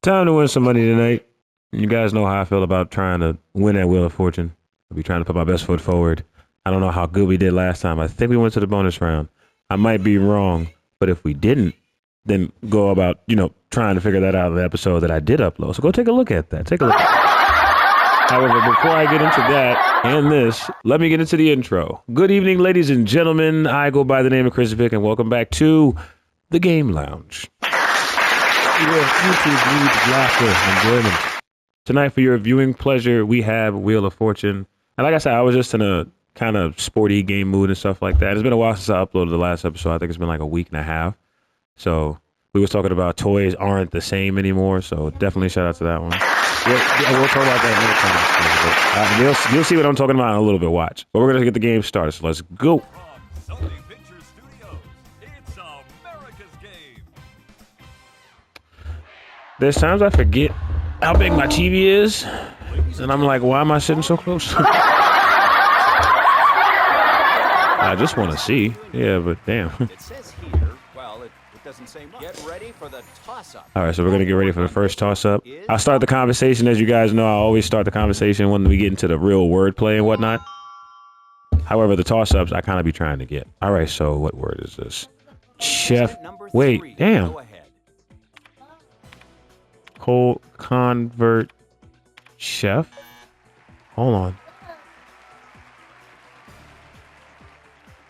Time to win some money tonight. You guys know how I feel about trying to win that Wheel of Fortune. I'll be trying to put my best foot forward. I don't know how good we did last time. I think we went to the bonus round. I might be wrong, but if we didn't, then go about, trying to figure that out in the episode that I did upload. So go take a look at that. Take a look at that. However, before I get into that and this, let me get into the intro. Good evening, ladies and gentlemen. I go by the name of Chris Vick, and welcome back to the Game Lounge. Your YouTube needs laughter and enjoyment. Tonight, for your viewing pleasure, we have Wheel of Fortune. And like I said, I was just in a kind of sporty game mood and stuff like that. It's been a while since I uploaded the last episode. I think it's been like a week and a half. So we was talking about toys aren't the same anymore. So definitely shout out to that one. We'll talk about that another time. You'll see what I'm talking about in a little bit. Watch. But we're going to get the game started. So let's go. There's times I forget how big my TV is, and I'm like, why am I sitting so close? I just want to see. Yeah, but damn. It says here, well, it doesn't say much. Get ready for the toss-up. All right, so we're going to get ready for the first toss-up. I'll start the conversation. As you guys know, I always start the conversation when we get into the real wordplay and whatnot. However, the toss-ups, I kind of be trying to get. All right, so what word is this? Chef. Wait, damn. Whole convert chef. Hold on.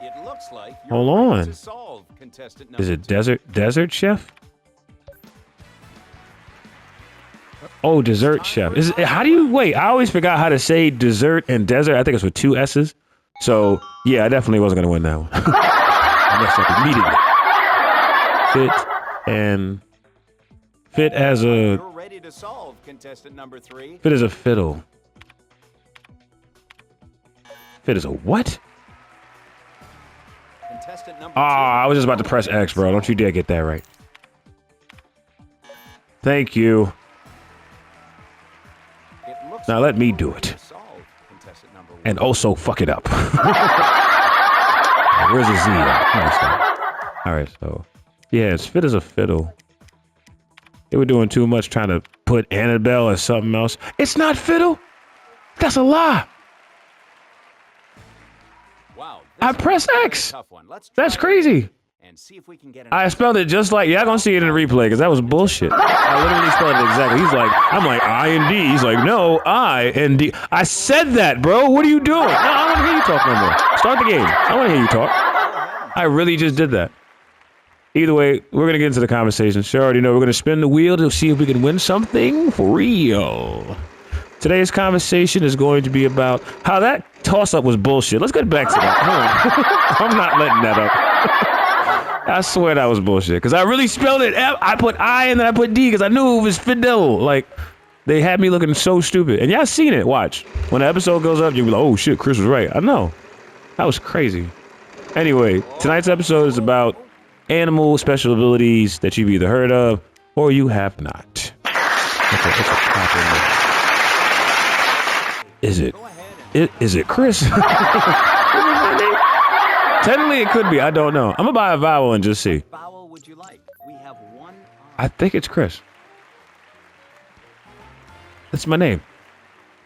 It looks like Hold on. Is it desert chef? Oh, dessert chef. How do you wait? I always forgot how to say dessert and desert. I think it's with two S's. So yeah, I definitely wasn't gonna win that one. I messed up immediately. Fit as a. You're ready to solve, contestant number 3. Fit as a fiddle. Fit as a what? Contestant number 2. I was just about to press X, bro. Don't you dare get that right. Thank you. Now let me do it. And also fuck it up. Where's the Z at? All right, so yeah, it's fit as a fiddle. They were doing too much trying to put Annabelle as something else. It's not fiddle. That's a lie. Wow, I pressed X. That's crazy. And see if we can get I spelled it just like, y'all gonna see it in the replay because that was bullshit. I literally spelled it exactly. I'm like, I-N-D. He's like, no, I-N-D. I said that, bro. What are you doing? No, I don't want to hear you talk no more. Start the game. I want to hear you talk. I really just did that. Either way, we're going to get into the conversation. Sure, already know we're going to spin the wheel to see if we can win something for real. Today's conversation is going to be about how that toss-up was bullshit. Let's get back to that. I'm not letting that up. I swear that was bullshit. Because I really spelled it. I put I and then I put D because I knew it was Fidel. Like, they had me looking so stupid. And y'all seen it. Watch. When the episode goes up, you'll be like, oh, shit, Chris was right. I know. That was crazy. Anyway, tonight's episode is about animal special abilities that you've either heard of or you have not. Okay, it's a proper name. Is it Chris? Technically, it could be. I don't know. I'm gonna buy a vowel and just see. Vowel would you like? We have one. I think it's Chris. That's my name.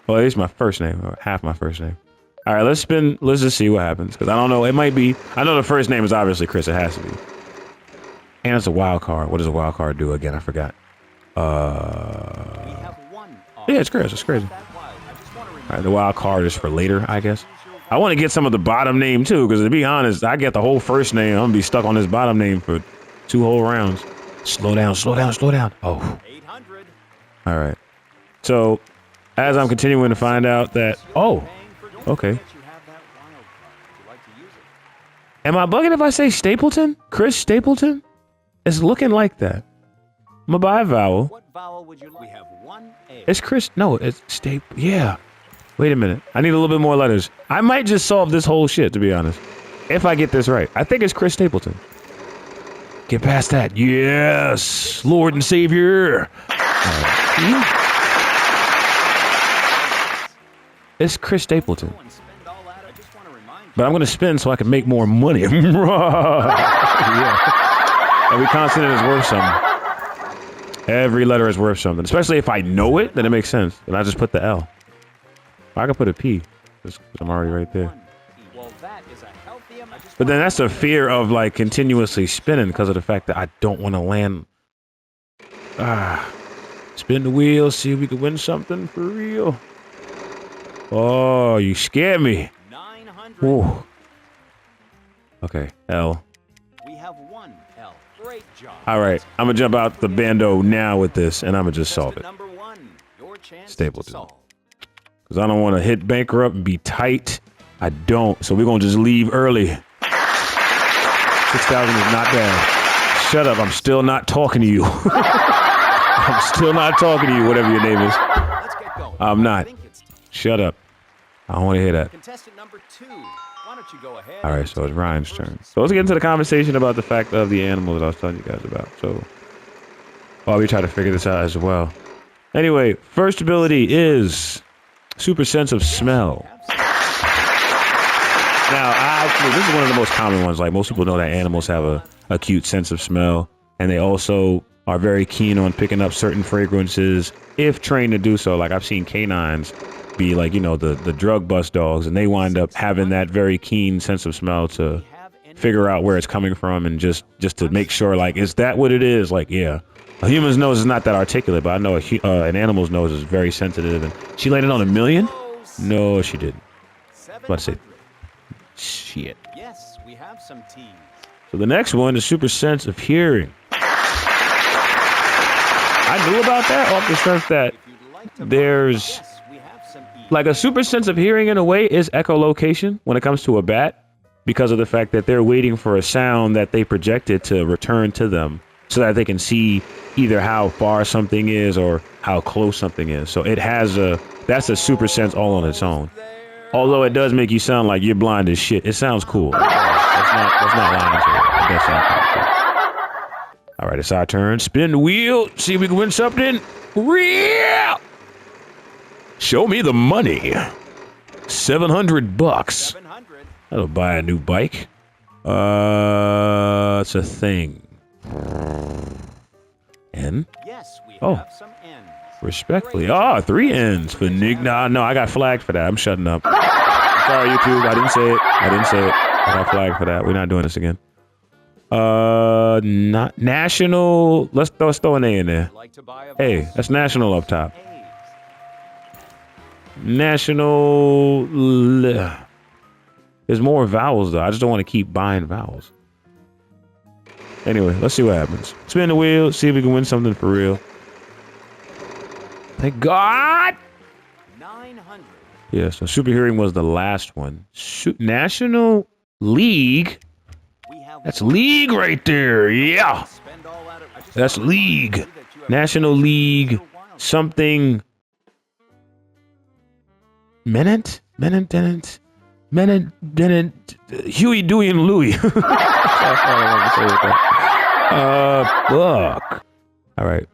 Well, at least my first name, or half my first name. All right, let's spin. Let's just see what happens. Because I don't know. It might be. I know the first name is obviously Chris. It has to be. And it's a wild card. What does a wild card do again? I forgot. Yeah, it's Chris. It's crazy. All right, the wild card is for later, I guess. I want to get some of the bottom name too, because to be honest, I get the whole first name. I'm gonna be stuck on this bottom name for 2 whole rounds. Slow down, slow down, slow down. Oh. 800. All right. So, as I'm continuing to find out that, oh, okay. Am I bugging if I say Stapleton? Chris Stapleton? It's looking like that. I'm gonna buy a vowel. What vowel would you like? We have one A. It's Chris. No, it's Staple. Yeah. Wait a minute. I need a little bit more letters. I might just solve this whole shit, to be honest. If I get this right. I think it's Chris Stapleton. Get past that. Yes. Lord and Savior. It's Chris Stapleton. But I'm going to spin so I can make more money. Yeah. Every consonant is worth something. Every letter is worth something, especially if I know it. Then it makes sense. Then I just put the L. I could put a P, just 'cause I'm already right there. Well, that is a healthy amount. But then that's the fear of like continuously spinning because of the fact that I don't want to land. Spin the wheel, see if we can win something for real. Oh, you scared me. 900. Ooh. Okay, L. We have 1 L. Great job. All right, I'm gonna jump out the bando now with this, and I'm gonna just solve it. Number 1. Your chance Stapleton. to solve. Because I don't want to hit bankrupt and be tight. I don't, so we're gonna just leave early. 6,000 is not bad. Shut up, I'm still not talking to you. I'm still not talking to you, whatever your name is. Let's get going. I'm not. I think it's Shut up. I don't want to hear that. contestant number 2. Why don't you go ahead? All right, so it's Ryan's turn. So let's get into the conversation about the fact of the animals that I was telling you guys about. So while we try to figure this out as well. Anyway, first ability is super sense of smell. Now, this is one of the most common ones. Like most people know that animals have a acute sense of smell, and they also are very keen on picking up certain fragrances if trained to do so. Like I've seen canines be like, you know, the drug bust dogs, and they wind up having that very keen sense of smell to figure out where it's coming from, and just to make sure, like, is that what it is? Like, yeah, a human's nose is not that articulate, but I know an animal's nose is very sensitive. And she landed on 1 million? No, she didn't. Let's see. Shit. Yes, we have some T's. So the next one is super sense of hearing. I knew about that off the sense that there's like a super sense of hearing in a way is echolocation when it comes to a bat, because of the fact that they're waiting for a sound that they projected to return to them so that they can see either how far something is or how close something is. So that's a super sense all on its own. Although it does make you sound like you're blind as shit. It sounds cool. That's not lying to it. It does sound kind of cool. All right, it's our turn. Spin the wheel. See if we can win something. Real. Show me the money. $700. 700. That'll buy a new bike. It's a thing. N? Yes, we Oh. have some N's. Respectfully. 3 N's for Nick. No, I got flagged for that. I'm shutting up. Sorry, YouTube. I didn't say it. I got flagged for that. We're not doing this again. Not national. Let's throw an A in there. Like to buy a Hey, vase? that's national up top. A's. National. There's more vowels though. I just don't want to keep buying vowels. Anyway, let's see what happens. Spin the wheel. See if we can win something for real. Thank God. 900. Yeah, so super hearing was the last one. National League. We have That's league right there. Yeah. spend all that. I just That's want to remind league. you that you have National League. Wild. Something. Menant? Huey, Dewey, and Louie. That's all I wanted to say with that. Fuck. All right.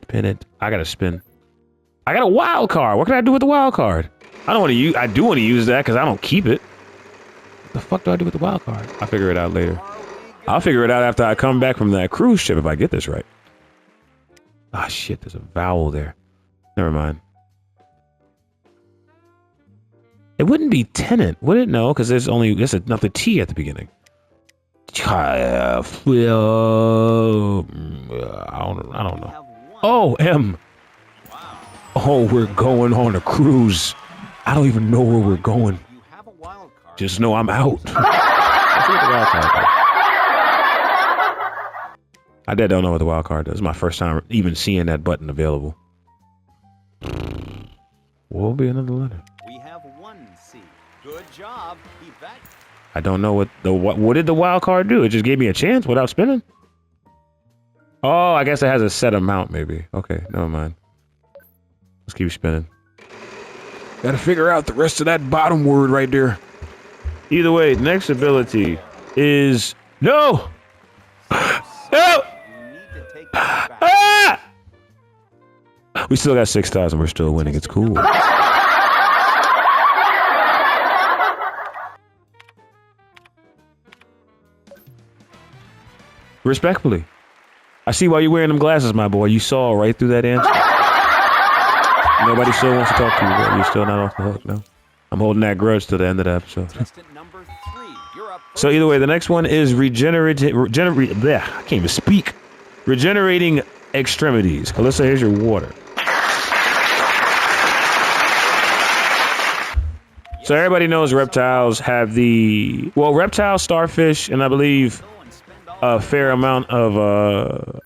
Pennant. I gotta spin. I got a wild card. What can I do with the wild card? I don't want to use. I do want to use that because I don't keep it. What the fuck do I do with the wild card? I'll figure it out later. I'll figure it out after I come back from that cruise ship if I get this right. Ah, shit. There's a vowel there. Never mind. It wouldn't be tenant, would it? No, because there's another T at the beginning. I don't know. Oh, M. Oh, we're going on a cruise. I don't even know where we're going. You have a wild card. Just know I'm out. Let's see what the wild card does. I don't know what the wild card does. It's my first time even seeing that button available. Will be another letter. We have 1 C. Good job. Keep that. I don't know what did the wild card do? It just gave me a chance without spinning. Oh, I guess it has a set amount maybe. Okay, never mind. Let's keep spinning. Gotta figure out the rest of that bottom word right there. Either way, next ability is no. No. You need to take that back. Ah! We still got 6,000. We're still winning. It's cool. Respectfully. I see why you're wearing them glasses, my boy. You saw right through that answer. Nobody still wants to talk to you, bro. You're still not off the hook, no? I'm holding that grudge to the end of the episode. Contestant number 3. You're up So either way, the next one is I can't even speak. Regenerating extremities. Alyssa, here's your water. So everybody knows reptiles have reptiles, starfish, and I believe a fair amount of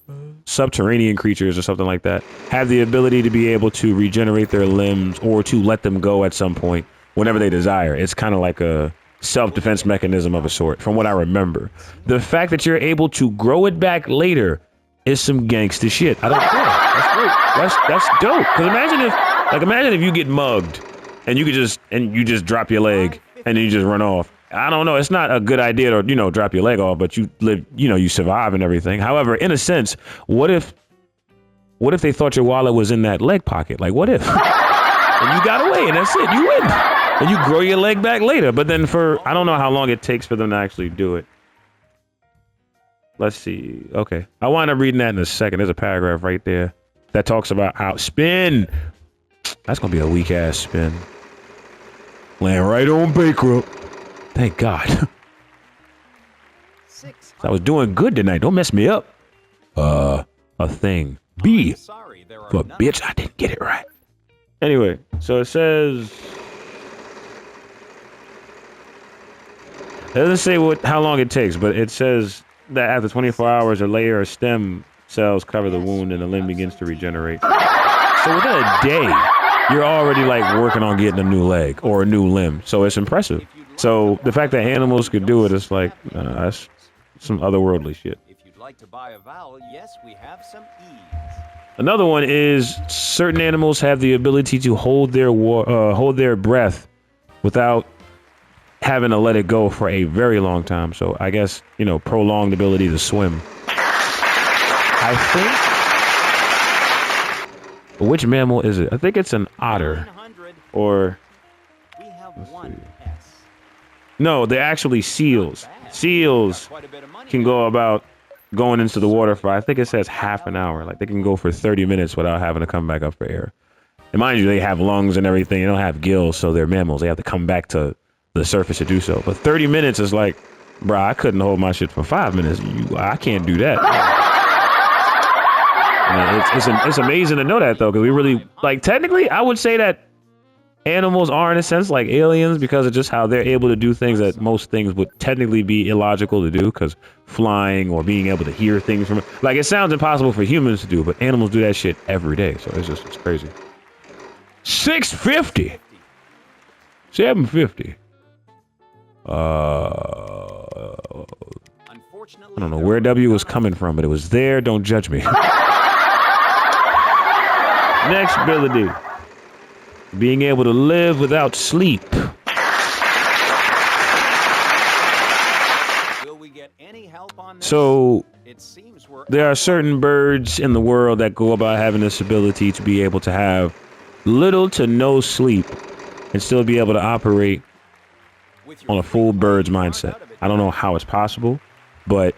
subterranean creatures or something like that have the ability to be able to regenerate their limbs or to let them go at some point whenever they desire. It's kind of like a self-defense mechanism of a sort, from what I remember. The fact that you're able to grow it back later is some gangster shit. I don't care. That's great. That's dope. Because imagine if you get mugged and you just drop your leg and then you just run off. I don't know. It's not a good idea to, drop your leg off, but you live, you survive and everything. However, in a sense, what if they thought your wallet was in that leg pocket? Like, what if? And you got away and that's it. You win. And you grow your leg back later. But then I don't know how long it takes for them to actually do it. Let's see. Okay. I wind up reading that in a second. There's a paragraph right there that talks about how spin. That's going to be a weak ass spin. Land right on bankrupt. Thank God. I was doing good tonight. Don't mess me up. A thing. B. But bitch, I didn't get it right. Anyway, so it says. It doesn't say how long it takes, but it says that after 24 hours, a layer of stem cells cover the wound and the limb begins to regenerate. So within a day, you're already like working on getting a new leg or a new limb. So it's impressive. So the fact that animals could do it is like, that's some otherworldly shit. If you'd like to buy a vowel, yes, we have some E's. Another one is certain animals have the ability to hold their breath without having to let it go for a very long time. So I guess, prolonged ability to swim. I think. Which mammal is it? I think it's an otter. Or. We have one S. No, they're actually seals. Seals can go about going into the water for, I think it says half an hour. Like they can go for 30 minutes without having to come back up for air. And mind you, they have lungs and everything. They don't have gills, so they're mammals. They have to come back to the surface to do so. But 30 minutes is like, bro, I couldn't hold my shit for 5 minutes. I can't do that. It's amazing to know that though, because we really technically I would say that animals are in a sense like aliens because of just how they're able to do things that most things would technically be illogical to do, because flying or being able to hear things from it sounds impossible for humans to do, but animals do that shit every day. So it's crazy. 650, 750. I don't know where W was coming from, but it was there. Don't judge me. Next ability. Being able to live without sleep. Will we get any help on this? So, It seems there are certain birds in the world that go about having this ability to be able to have little to no sleep and still be able to operate on a full bird's mindset. I don't know how it's possible, but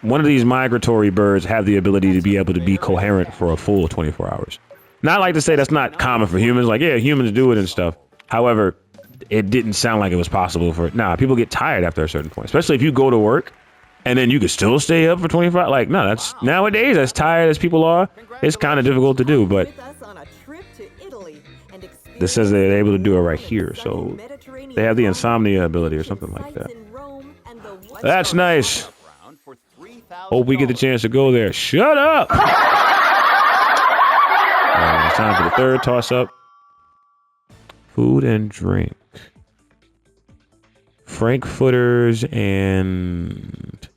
one of these migratory birds have the ability to be able to be coherent for a full 24 hours. Not like to say that's not common for humans. Like, yeah, humans do it and stuff. However, it didn't sound like it was possible for. People get tired after a certain point, especially if you go to work and then you can still stay up for 25. Like, no, that's nowadays, as tired as people are, it's kind of difficult to do. But this says they're able to do it right here. So they have the insomnia ability or something like that. That's nice. Hope we get the chance to go there. Shut up. It's time for the third toss-up. Food and drink. Frankfurters and...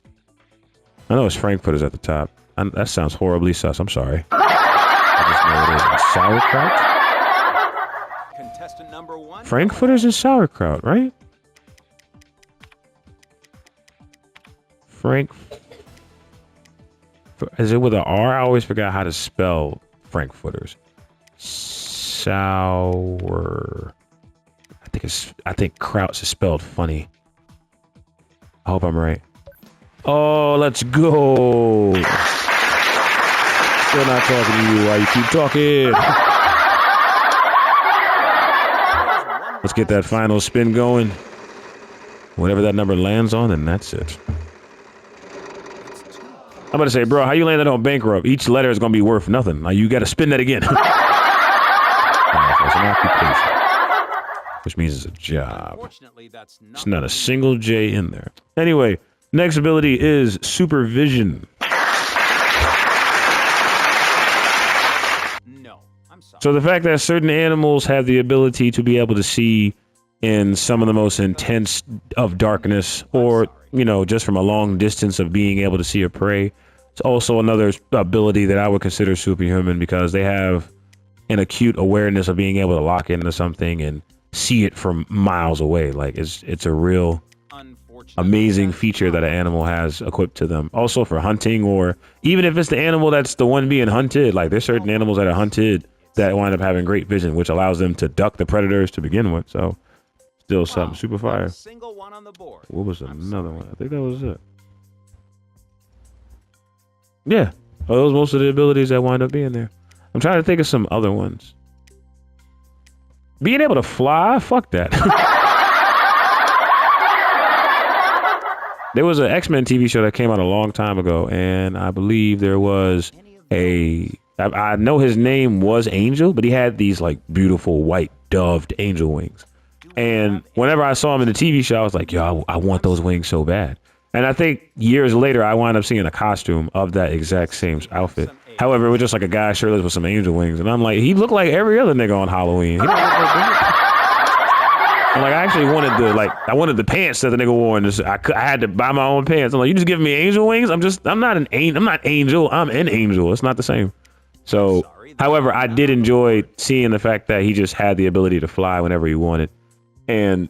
I know it's Frankfurters at the top. That sounds horribly sus. I'm sorry. I just know it is. Sauerkraut? Contestant number 1. Frankfurters and sauerkraut, right? Is it with an R? I always forgot how to spell Frankfurters. Sour. I think Krauts is spelled funny. I hope I'm right. Oh, let's go. Still not talking to you while you keep talking. Let's get that final spin going. Whatever that number lands on, and that's it. I'm about to say, bro, how you landed on bankrupt? Each letter is going to be worth nothing. Now you got to spin that again. Right, so it's an occupation, which means it's a job. It's not a single J in there. Anyway, next ability is supervision. No, I'm sorry. So the fact that certain animals have the ability to be able to see in some of the most intense of darkness, or, you know, just from a long distance of being able to see a prey, it's also another ability that I would consider superhuman, because they have an acute awareness of being able to lock into something and see it from miles away. Like it's a real amazing feature that an animal has equipped to them. Also for hunting, or even if it's the animal that's the one being hunted, like there's certain animals that are hunted that wind up having great vision, which allows them to duck the predators to begin with. So still something super fire. What was another one? I think that was it. Yeah. Oh, those most of the abilities that wind up being there. I'm trying to think of some other ones. Being able to fly? Fuck that. There was an X-Men TV show that came out a long time ago, and I believe there was I know his name was Angel, but he had these like beautiful white doved angel wings. And whenever I saw him in the TV show, I was like, yo, I want those wings so bad. And I think years later, I wound up seeing a costume of that exact same outfit. However, it was just like a guy shirtless with some angel wings. And I'm like, he looked like every other nigga on Halloween. He don't look like that. I'm like, I actually wanted the pants that the nigga wore. And I had to buy my own pants. I'm like, you just giving me angel wings? I'm not angel. I'm an angel. It's not the same. So, however, I did enjoy seeing the fact that he just had the ability to fly whenever he wanted. And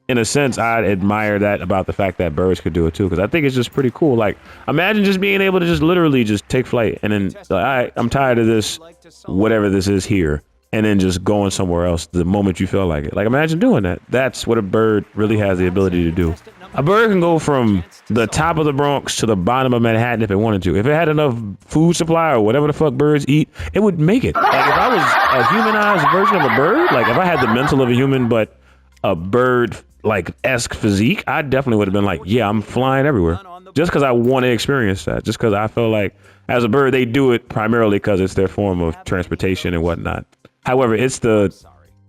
in a sense, I admire that about the fact that birds could do it too, because I think it's just pretty cool. Like, imagine just being able to just literally just take flight and then, all right, I'm tired of this, whatever this is here, and then just going somewhere else the moment you feel like it. Like, imagine doing that. That's what a bird really has the ability to do. A bird can go from the top of the Bronx to the bottom of Manhattan if it wanted to. If it had enough food supply or whatever the fuck birds eat, it would make it. Like, if I was a humanized version of a bird, like if I had the mental of a human but a bird like esque physique, I definitely would have been like, yeah, I'm flying everywhere, just because I want to experience that. Just because I feel like as a bird, they do it primarily because it's their form of transportation and whatnot. However, it's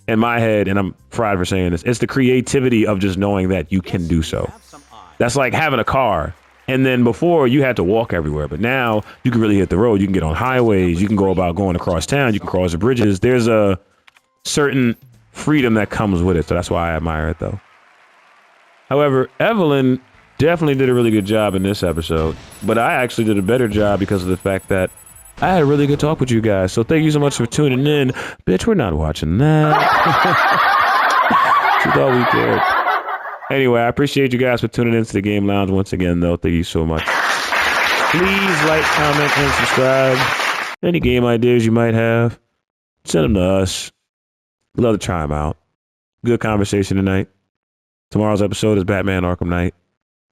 in my head, and I'm fried for saying this, it's the creativity of just knowing that you can do so. That's like having a car. And then before you had to walk everywhere, but now you can really hit the road. You can get on highways. You can go about going across town. You can cross the bridges. There's a certain freedom that comes with it. So that's why I admire it, though. However, Evelyn definitely did a really good job in this episode, but I actually did a better job because of the fact that I had a really good talk with you guys. So thank you so much for tuning in. Bitch, we're not watching that. She thought we cared. Anyway, I appreciate you guys for tuning into the Game Lounge once again, though. Thank you so much. Please like, comment, and subscribe. Any game ideas you might have, send them to us. Love to try them out. Good conversation tonight. Tomorrow's episode is Batman Arkham Knight.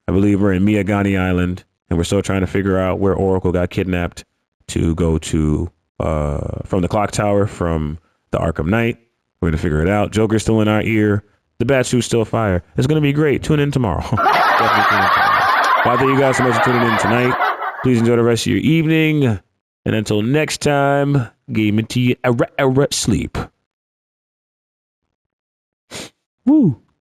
I believe we're in Miyagani Island, and we're still trying to figure out where Oracle got kidnapped to go to from the clock tower from the Arkham Knight. We're going to figure it out. Joker's still in our ear. The Batsuit's still fire. It's going to be great. Tune in tomorrow. Definitely tune in tomorrow. Well, thank you guys so much for tuning in tonight. Please enjoy the rest of your evening. And until next time, game into you. Sleep. Woo.